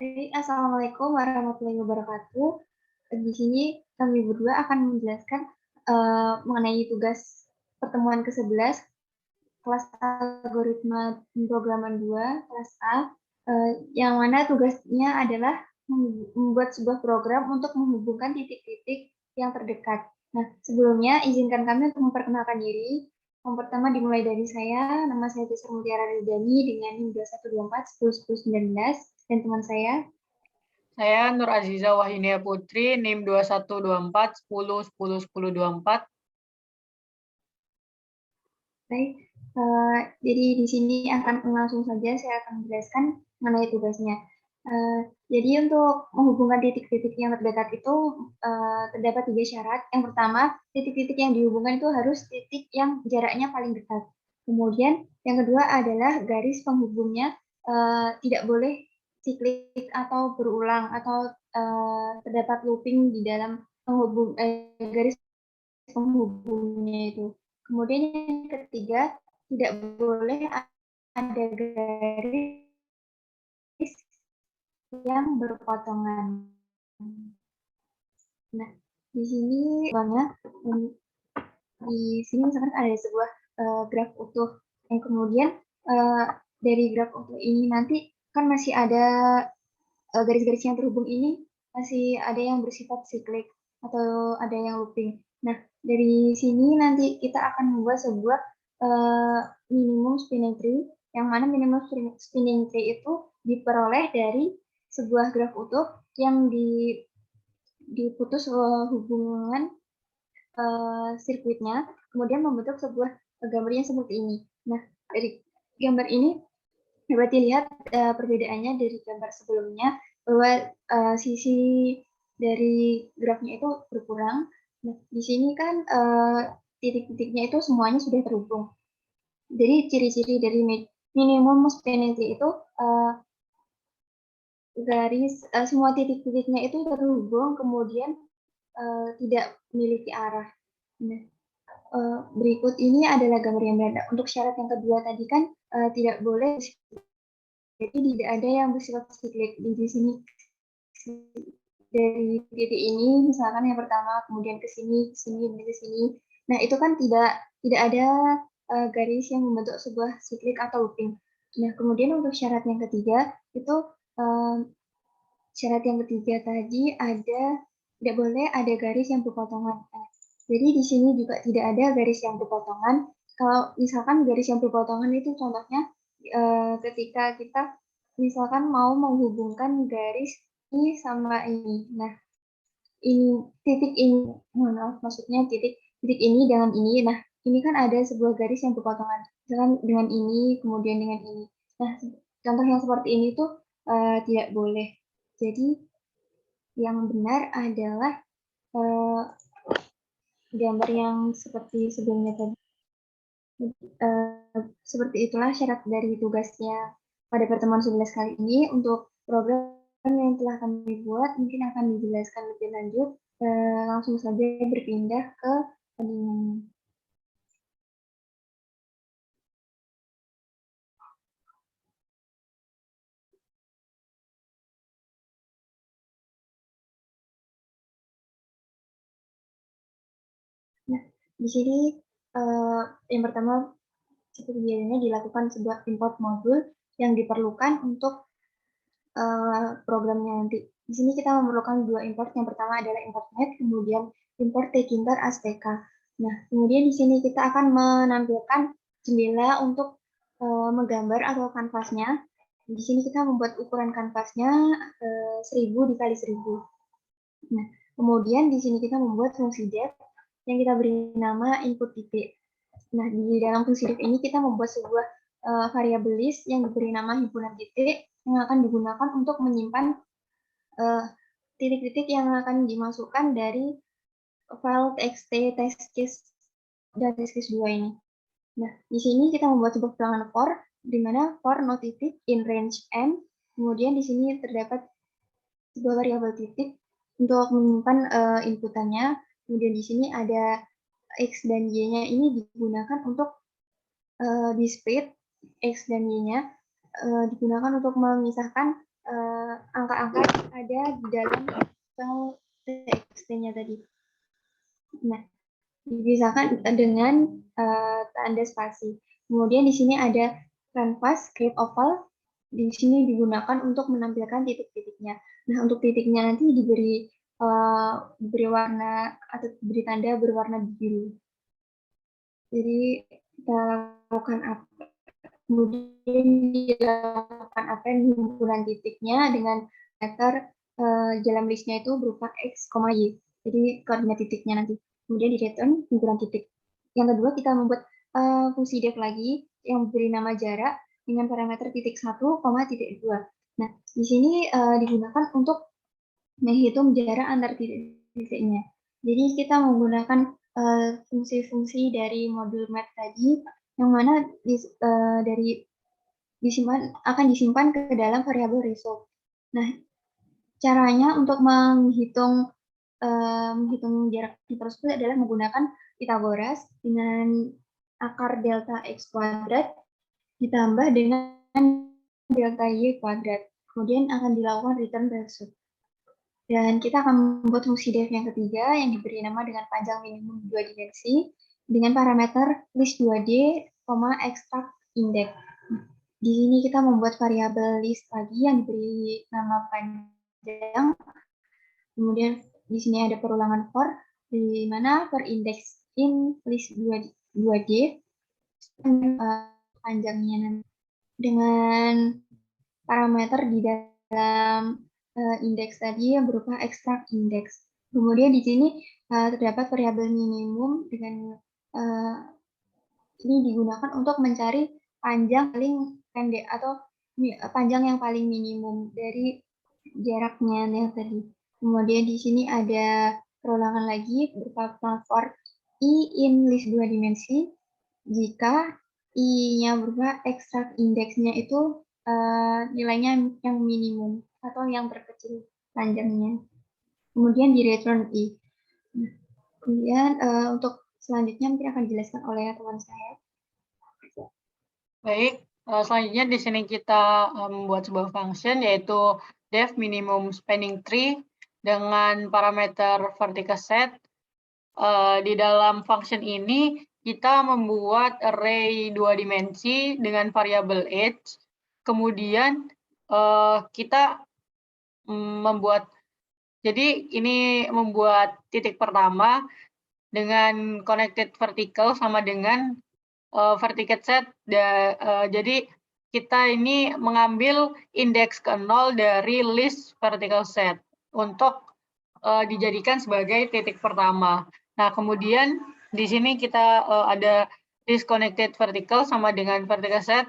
Baik, Assalamualaikum warahmatullahi wabarakatuh. Di sini kami berdua akan menjelaskan mengenai tugas pertemuan ke-11 kelas algoritma pemrograman 2 kelas A, yang mana tugasnya adalah membuat sebuah program untuk menghubungkan titik-titik yang terdekat. Nah, sebelumnya izinkan kami untuk memperkenalkan diri. Yang pertama dimulai dari saya, nama saya Tisar Mutiara Ridani dengan NIM 2124 dan teman saya. Saya Nur Aziza Wahinia Putri, NIM 2124 10 10 10 24. Baik, jadi di sini akan langsung saja saya akan menjelaskan mengenai tugasnya. Jadi untuk menghubungkan titik-titik yang terdekat itu terdapat 3 syarat. Yang pertama, titik-titik yang dihubungkan itu harus titik yang jaraknya paling dekat. Kemudian yang kedua adalah garis penghubungnya tidak boleh siklik atau berulang atau terdapat looping di dalam garis penghubungnya itu. Kemudian yang ketiga, tidak boleh ada garis yang berpotongan. Nah, di sini banyak di sini misalkan ada sebuah graf utuh yang kemudian dari graf utuh ini nanti kan masih ada garis-garis yang terhubung ini masih ada yang bersifat siklik atau ada yang looping. Nah, dari sini nanti kita akan membuat sebuah minimum spinning tree, yang mana minimum spinning tree itu diperoleh dari sebuah graf utuh yang diputus hubungan sirkuitnya, kemudian membentuk sebuah gambarnya seperti ini. Nah, dari gambar ini dapat dilihat perbedaannya dari gambar sebelumnya bahwa sisi dari grafnya itu berkurang. Nah, di sini kan titik-titiknya itu semuanya sudah terhubung. Jadi ciri-ciri dari minimum spinning itu garis semua titik-titiknya itu terhubung, kemudian tidak memiliki arah. Nah, berikut ini adalah gambar yang berada. Untuk syarat yang kedua tadi kan tidak boleh, jadi tidak ada yang bersifat siklik di sini. Dari titik ini, misalkan yang pertama, kemudian ke sini, dan ke sini. Nah, itu kan tidak ada garis yang membentuk sebuah siklik atau looping. Nah, kemudian untuk syarat yang ketiga, itu syarat yang ketiga tadi tidak boleh ada garis yang berpotongan. Jadi di sini juga tidak ada garis yang berpotongan. Kalau misalkan garis yang berpotongan itu contohnya ketika kita misalkan mau menghubungkan garis ini sama ini. Nah, ini titik ini, maaf, maksudnya titik ini dengan ini. Nah, ini kan ada sebuah garis yang berpotongan. Misalkan dengan ini, kemudian dengan ini. Nah, contoh yang seperti ini tuh tidak boleh. Jadi yang benar adalah gambar yang seperti sebelumnya tadi. Seperti itulah syarat dari tugasnya pada pertemuan 11 kali ini. Untuk program yang telah kami buat mungkin akan dijelaskan lebih lanjut. Langsung saja berpindah ke pendingan. Nah, di sini yang pertama seperti biasanya dilakukan sebuah import modul yang diperlukan untuk programnya nanti. Di sini kita memerlukan dua import. Yang pertama adalah import net, kemudian import tkinter ASTK. Nah, kemudian di sini kita akan menampilkan jendela untuk menggambar atau kanvasnya. Di sini kita membuat ukuran kanvasnya 1000 dikali 1000. Nah, kemudian di sini kita membuat fungsi def yang kita beri nama input titik. Nah, di dalam fungsi def ini kita membuat sebuah variabel list yang diberi nama himpunan titik yang akan digunakan untuk menyimpan titik-titik yang akan dimasukkan dari file txt, testcase, dan testcase 2 ini. Nah, di sini kita membuat sebuah bilangan for, di mana for no titik in range n, kemudian di sini terdapat sebuah variabel titik untuk menyimpan inputannya, kemudian di sini ada x dan y-nya ini digunakan untuk di split x dan y-nya digunakan untuk memisahkan angka-angka ada di dalam file txt-nya tadi. Nah, dipisahkan dengan tanda spasi. Kemudian di sini ada canvas script oval. Di sini digunakan untuk menampilkan titik-titiknya. Nah, untuk titiknya nanti diberi warna atau diberi tanda berwarna biru. Jadi kita lakukan apa? Kemudian dilakukan append himpunan titiknya dengan vektor dalam listnya itu berupa x, y. Jadi koordinat titiknya nanti. Kemudian di return himpunan titik. Yang kedua kita membuat fungsi def lagi yang beri nama jarak dengan parameter titik 1, titik 2. Nah, di sini digunakan untuk menghitung jarak antar titik-titiknya. Jadi kita menggunakan fungsi-fungsi dari modul math tadi, yang mana akan disimpan ke dalam variabel result. Nah, caranya untuk menghitung jarak tersebut adalah menggunakan Pythagoras dengan akar delta x kuadrat ditambah dengan delta y kuadrat. Kemudian akan dilakukan return result. Dan kita akan membuat fungsi def yang ketiga yang diberi nama dengan panjang minimum 2 dimensi dengan parameter list 2D, extract index. Di sini kita membuat variabel list lagi yang diberi nama panjang. Kemudian di sini ada perulangan for, di mana for index in list 2D panjangnya dengan parameter di dalam indeks tadi yang berupa extract index. Kemudian di sini terdapat variabel minimum dengan ini digunakan untuk mencari panjang paling pendek atau panjang yang paling minimum dari jaraknya yang tadi. Kemudian di sini ada perulangan lagi berupa for i in list 2 dimensi jika i-nya berupa extract indeksnya itu nilainya yang minimum atau yang terkecil panjangnya. Kemudian di return i. Kemudian untuk selanjutnya mungkin akan dijelaskan oleh teman saya. Baik, selanjutnya di sini kita membuat sebuah function yaitu def minimum spanning tree dengan parameter vertical set. Di dalam function ini kita membuat array 2 dimensi dengan variabel age. Kemudian kita membuat, jadi ini membuat titik pertama dengan connected vertical sama dengan vertical set. Jadi kita ini mengambil indeks ke-0 dari list vertical set untuk dijadikan sebagai titik pertama. Nah, kemudian di sini kita ada disconnected vertical sama dengan vertical set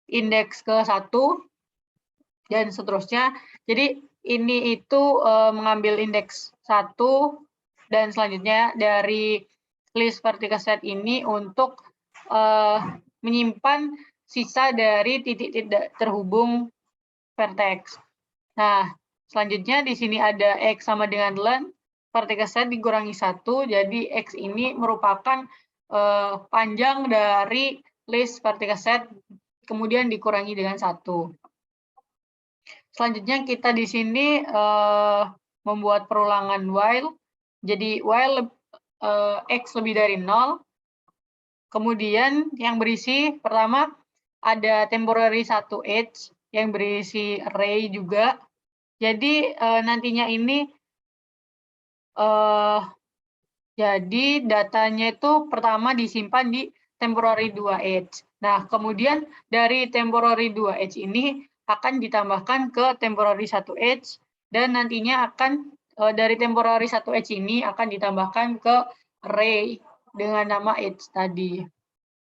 indeks ke-1 dan seterusnya. Jadi ini itu mengambil indeks 1 dan selanjutnya dari list vertical set ini untuk menyimpan sisa dari titik tidak terhubung vertex. Nah, selanjutnya di sini ada x sama dengan len, vertical set dikurangi 1, jadi x ini merupakan panjang dari list vertical set, kemudian dikurangi dengan 1. Selanjutnya kita di sini membuat perulangan while, jadi while x lebih dari 0, kemudian yang berisi pertama ada temporary 1 age yang berisi array juga. Jadi nantinya ini jadi datanya itu pertama disimpan di temporary 2 age. Nah, kemudian dari temporary 2 age ini akan ditambahkan ke temporary 1 age dan nantinya akan dari temporary 1 age ini akan ditambahkan ke array dengan nama age tadi.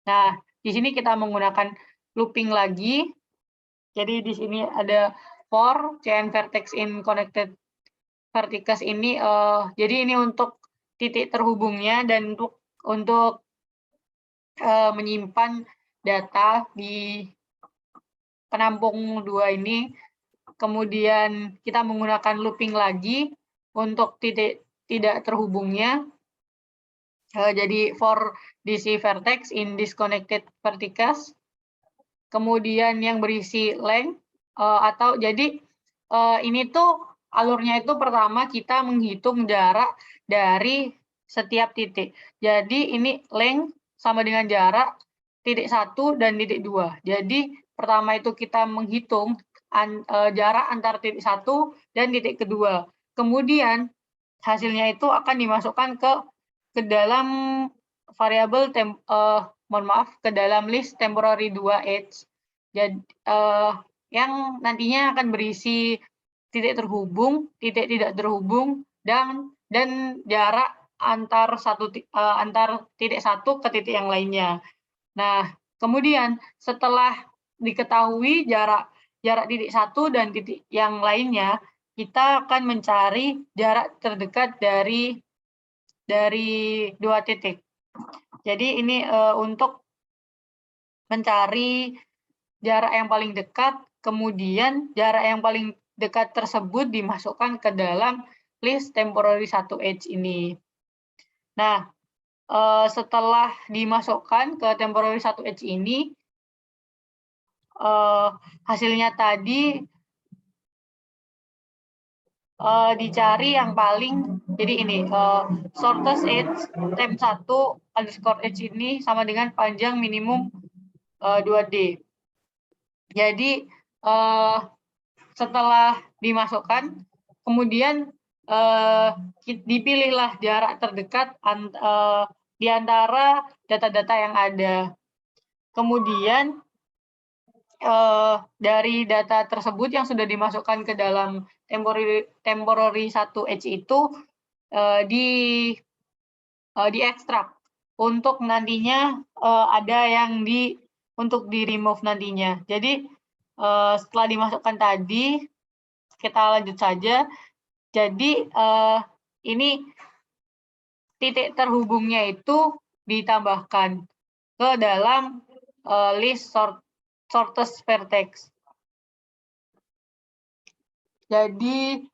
Nah, di sini kita menggunakan looping lagi. Jadi di sini ada for cn vertex in connected vertices ini, jadi ini untuk titik terhubungnya dan untuk menyimpan data di penampung 2 ini. Kemudian kita menggunakan looping lagi untuk titik tidak terhubungnya. Jadi for DC vertex in disconnected vertices. Kemudian yang berisi length atau jadi ini tuh alurnya itu pertama kita menghitung jarak dari setiap titik. Jadi ini length sama dengan jarak titik 1 dan titik 2. Jadi pertama itu kita menghitung jarak antara titik 1 dan titik kedua. Kemudian hasilnya itu akan dimasukkan ke dalam variabel ke dalam list temporary 2H. Jadi yang nantinya akan berisi titik terhubung, titik tidak terhubung, dan jarak antar titik satu ke titik yang lainnya. Nah, kemudian setelah diketahui jarak titik satu dan titik yang lainnya, kita akan mencari jarak terdekat dari dua titik. Jadi ini untuk mencari jarak yang paling dekat, kemudian jarak yang paling dekat tersebut dimasukkan ke dalam list temporary 1H ini. Nah, setelah dimasukkan ke temporary 1H ini, hasilnya tadi dicari yang paling, jadi ini, shortest edge temp 1 underscore edge ini sama dengan panjang minimum 2D. Jadi setelah dimasukkan, kemudian dipilihlah jarak terdekat di antara data-data yang ada. Kemudian dari data tersebut yang sudah dimasukkan ke dalam temporary 1H itu diekstrak untuk nantinya ada yang untuk di remove nantinya. Jadi setelah dimasukkan tadi, kita lanjut saja. Jadi ini titik terhubungnya itu ditambahkan ke dalam list shortest vertex. Jadi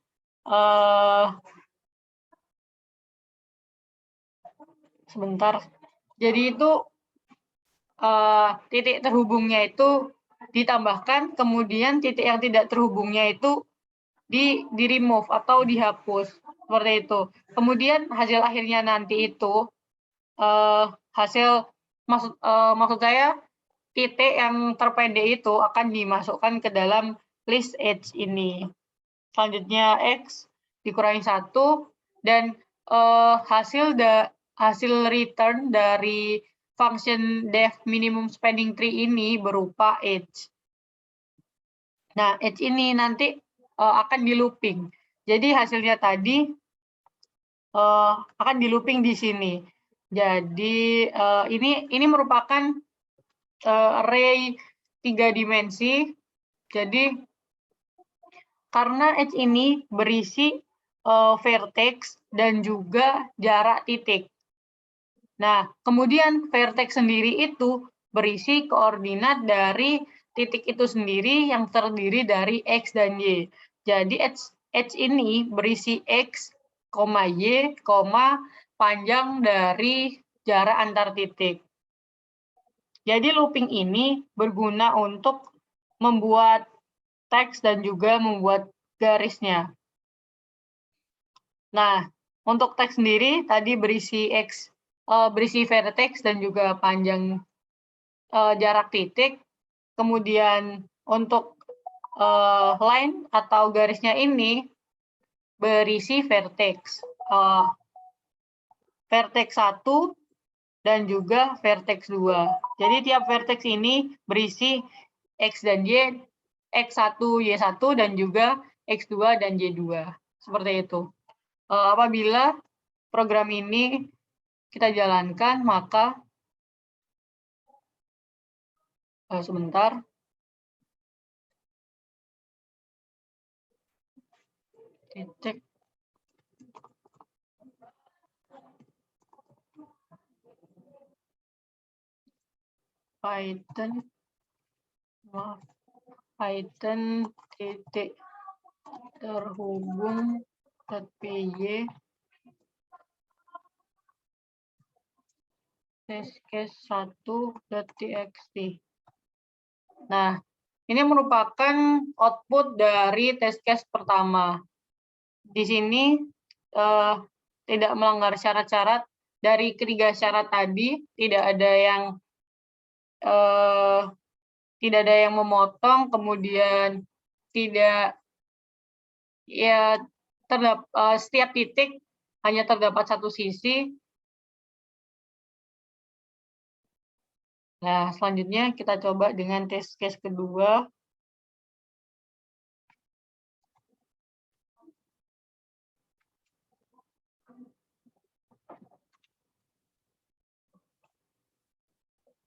sebentar. Jadi itu titik terhubungnya itu ditambahkan, kemudian titik yang tidak terhubungnya itu di remove atau dihapus, seperti itu. Kemudian hasil akhirnya nanti itu maksud saya titik yang terpendek itu akan dimasukkan ke dalam list edge ini. Selanjutnya X dikurangi 1 dan hasil return dari function def minimum spanning tree ini berupa edge. Nah, edge ini nanti akan di looping. Jadi hasilnya tadi akan di looping di sini. Jadi ini merupakan array 3 dimensi. Jadi karena edge ini berisi vertex dan juga jarak titik. Nah, kemudian vertex sendiri itu berisi koordinat dari titik itu sendiri yang terdiri dari X dan Y. Jadi edge ini berisi X, Y, panjang dari jarak antar titik. Jadi looping ini berguna untuk membuat teks dan juga membuat garisnya. Nah, untuk teks sendiri tadi berisi berisi vertex dan juga panjang jarak titik. Kemudian untuk line atau garisnya ini berisi vertex. Vertex 1 dan juga vertex 2. Jadi tiap vertex ini berisi X dan Y, X1, Y1 dan juga X2 dan Y2. Seperti itu. Apabila program ini kita jalankan, maka sebentar. Titik. Python titik terhubung .py test case 1.txt. Nah, Ini merupakan output dari test case pertama. Di sini tidak melanggar syarat-syarat. Dari ketiga syarat tadi tidak ada yang memotong, kemudian tidak setiap titik hanya terdapat satu sisi. Nah, selanjutnya kita coba dengan test case kedua.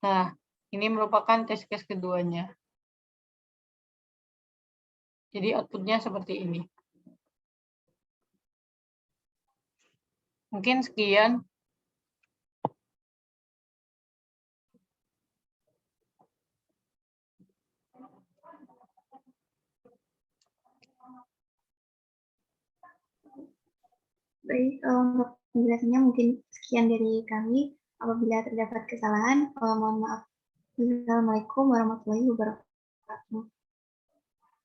Nah, ini merupakan test case keduanya. Jadi outputnya seperti ini. Mungkin sekian. Baik, untuk penjelasannya mungkin sekian dari kami. Apabila terdapat kesalahan, mohon maaf. Assalamualaikum warahmatullahi wabarakatuh.